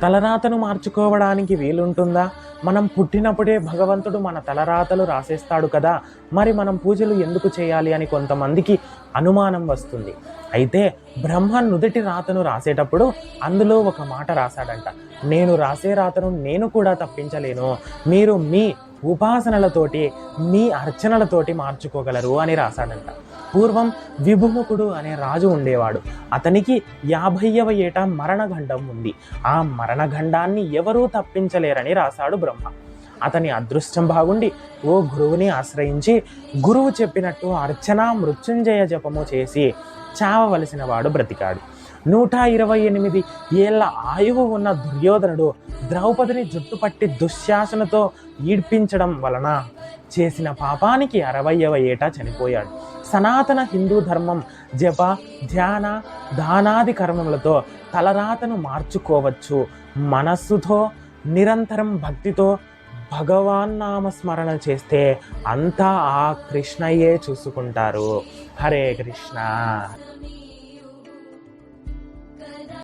తలరాతను మార్చుకోవడానికి వీలుంటుందా? మనం పుట్టినప్పుడే భగవంతుడు మన తలరాతలు రాసేస్తాడు కదా, మరి మనం పూజలు ఎందుకు చేయాలి అని కొంతమందికి అనుమానం వస్తుంది. అయితే బ్రహ్మ నుదుటి రాతను రాసేటప్పుడు అందులో ఒక మాట రాశాడంట, నేను రాసే రాతను నేను కూడా తప్పించలేను, మీరు మీ ఉపాసనలతోటి మీ అర్చనలతోటి మార్చుకోగలరు అని రాశాడంట. పూర్వం విభుముఖుడు అనే రాజు ఉండేవాడు. అతనికి 50వ ఏట మరణగండం ఉంది. ఆ మరణగండాన్ని ఎవరూ తప్పించలేరని రాశాడు బ్రహ్మ. అతని అదృష్టం బాగుండి ఓ గురువుని ఆశ్రయించి గురువు చెప్పినట్టు అర్చన మృత్యుంజయ జపము చేసి చావవలసిన వాడు బ్రతికాడు. 128 ఏళ్ల ఆయువు ఉన్న దుర్యోధనుడు ద్రౌపదిని జుట్టుపట్టి దుశ్శాసనతో ఈడ్పించడం వలన చేసిన పాపానికి 60వ ఏట చనిపోయాడు. సనాతన హిందూ ధర్మం జప ధ్యాన దానాది కర్మములతో తలరాతను మార్చుకోవచ్చు. మనస్సుతో నిరంతరం భక్తితో భగవాన్ నామస్మరణ చేస్తే అంతా ఆ కృష్ణయ్యే చూసుకుంటారు. హరే కృష్ణ.